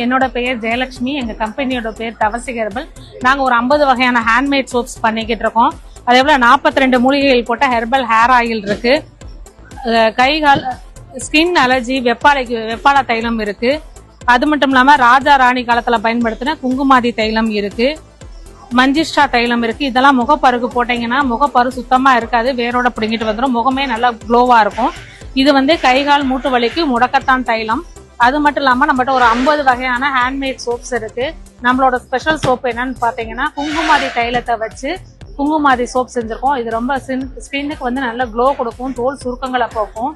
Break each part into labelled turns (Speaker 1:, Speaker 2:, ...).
Speaker 1: என்னோட பெயர் ஜெயலட்சுமி. எங்க கம்பெனியோட பேர் தவசி ஹெர்பல். நாங்க ஒரு 50 வகையான ஹேண்ட்மேட் சோப்ஸ் பண்ணிக்கிட்டு இருக்கோம். அதே போல 42 மூலிகைகள் போட்ட ஹெர்பல் ஹேர் ஆயில் இருக்கு. கைகால் ஸ்கின் அலர்ஜி வெப்பால தைலம் இருக்கு. அது மட்டும் இல்லாம ராஜா ராணி காலத்துல பயன்படுத்தின குங்குமாதி தைலம் இருக்கு. மஞ்சிஷ்டா தைலம் இருக்கு. இதெல்லாம் முகப்பருக்கு போட்டீங்கன்னா முகப்பரு சுத்தமா இருக்காது, வேரோட பிடிங்கிட்டு வந்துடும், முகமே நல்லா க்ளோவா இருக்கும். இது கைகால் மூட்டு வலிக்கு முடக்கத்தான் தைலம். அது மட்டும் இல்லாம நம்மகிட்ட ஒரு 50 வகையான ஹேண்ட்மேட் சோப்ஸ் இருக்கு. நம்மளோட ஸ்பெஷல் சோப் என்னன்னு பாத்தீங்கன்னா குங்குமாதி தைலத்தை வச்சு குங்குமாதி சோப் செஞ்சிருக்கோம். இது ரொம்ப ஸ்கின்னுக்கு நல்ல க்ளோ கொடுக்கும், தோல் சுருக்கங்களை போக்கும்.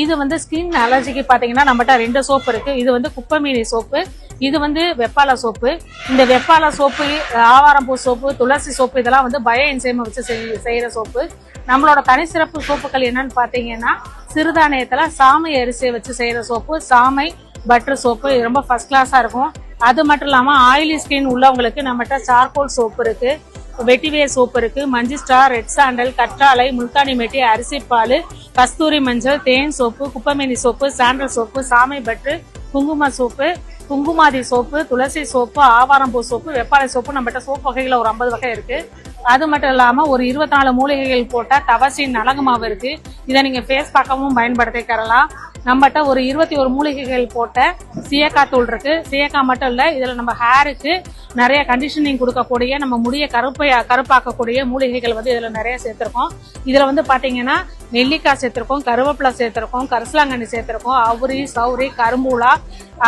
Speaker 1: இது ஸ்கின் அலர்ஜிக்கு பாத்தீங்கன்னா நம்மகிட்ட 2 சோப் இருக்கு. இது குப்பைமேனி சோப்பு, இது வெப்பால சோப்பு. இந்த வெப்பால சோப்பு, ஆவாரம்பூ சோப்பு, துளசி சோப்பு இதெல்லாம் பயோ என்சைமை வச்சு செய்யற சோப்பு. நம்மளோட தனி சிறப்பு சோப்புகள் என்னன்னு பாத்தீங்கன்னா சிறுதானியத்துல சாமை அரிசியை வச்சு செய்யற சோப்பு, சாமை பட்டர் சோப்பு. இது ரொம்ப ஃபர்ஸ்ட் கிளாஸா இருக்கும். அது மட்டும் இல்லாம ஆயிலி ஸ்கின் உள்ளவங்களுக்கு நம்மகிட்ட சார்கோல் சோப்பு இருக்கு, வெட்டிவேர் சோப்பு இருக்கு, மஞ்சிஸ்டா, ரெட் சாண்டல், கற்றாழை, முல்தானி மெட்டி, அரிசிப்பால், கஸ்தூரி மஞ்சள், தேன் சோப்பு, குப்பைமேனி சோப்பு, சாண்டல் சோப்பு, சாமை பட்டர், குங்கும சோப்பு, குங்குமாதி சோப்பு, துளசி சோப்பு, ஆவாரம்பூ சோப்பு, வெப்பாலை சோப்பு. நம்மகிட்ட சோப்பு வகைகள் ஒரு 50 வகை இருக்கு. அது மட்டும் இல்லாம ஒரு 24 மூலிகைகள் போட்ட தவசின் நலங்கு மாவு இருக்கு. இதை நீங்க ஃபேஸ் பேக்காவும் பயன்படுத்திக்கலாம். நம்மகிட்ட ஒரு 21 மூலிகைகள் போட்ட சீயக்காய் தூள் இருக்கு. சீயக்காய் மட்டும் இல்ல, இதுல நம்ம ஹேருக்கு நிறைய கண்டிஷனிங் கொடுக்கக்கூடிய, நம்ம முடிய கருப்பாக்கக்கூடிய மூலிகைகள் இதுல நிறைய சேர்த்திருக்கோம். இதுல பாத்தீங்கன்னா நெல்லிக்காய் சேர்த்திருக்கோம், கருவேப்பிலை சேர்த்திருக்கோம், கரிசலாங்கண்ணி சேர்த்திருக்கோம், அவுரி, சௌரி, கரும்பூலா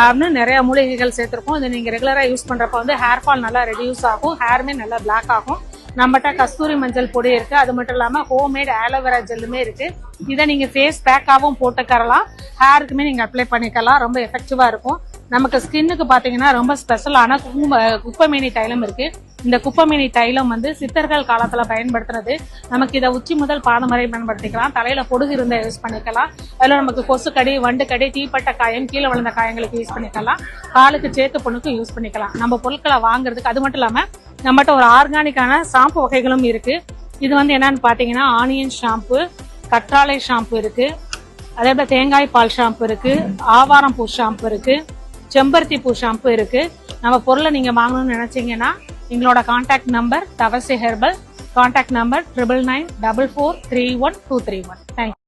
Speaker 1: அப்படின்னு நிறைய மூலிகைகள் சேர்த்திருக்கோம். இதை நீங்க ரெகுலரா யூஸ் பண்றப்ப ஹேர் ஃபால் நல்லா ரெடியூஸ் ஆகும், ஹேருமே நல்லா பிளாக் ஆகும். நம்மகிட்ட கஸ்தூரி மஞ்சள் பொடி இருக்கு. அது மட்டும் இல்லாம ஹோம்மேட் ஆலோவேரா ஜெல்லுமே இருக்கு. இதை நீங்க ஃபேஸ் பேக்காவும் போட்டுக்கறலாம், ஹேருக்குமே நீங்க அப்ளை பண்ணிக்கலாம். ரொம்ப எஃபெக்டிவா இருக்கும். நமக்கு ஸ்கின்னுக்கு பாத்தீங்கன்னா ரொம்ப ஸ்பெஷலான குப்பைமேனி தைலம் இருக்கு. இந்த குப்பைமேனி தைலம் சித்தர்கள் காலத்துல பயன்படுத்துறது. நமக்கு இதை உச்சி முதல் பாதம் வரை பயன்படுத்திக்கலாம். தலையில பொடுகு இருந்தா யூஸ் பண்ணிக்கலாம். அதுல நமக்கு கொசுக்கடி, வண்டுக்கடி, தீப்பட்ட காயம், கீழே விழுந்த காயங்களுக்கு யூஸ் பண்ணிக்கலாம். காலுக்கு சேத்து பொண்ணுக்கு யூஸ் பண்ணிக்கலாம். நம்ம பொருட்களை வாங்குறதுக்கு. அது மட்டும் இல்லாம நம்மகிட்ட ஒரு ஆர்கானிக்கான ஷாம்பு வகைகளும் இருக்கு. இது என்னன்னு பாத்தீங்கன்னா ஆனியன் ஷாம்பு, கற்றாழை ஷாம்பு இருக்கு, அதே போல தேங்காய் பால் ஷாம்பு இருக்கு, ஆவாரம் பூ ஷாம்பு இருக்கு, செம்பருத்தி பூ ஷாம்பு இருக்கு. நம்ம பொருளை நீங்க வாங்கணும்னு நினைச்சீங்கன்னா எங்களோட contact number Thavasi herbal, contact number 9994431231. Thank you.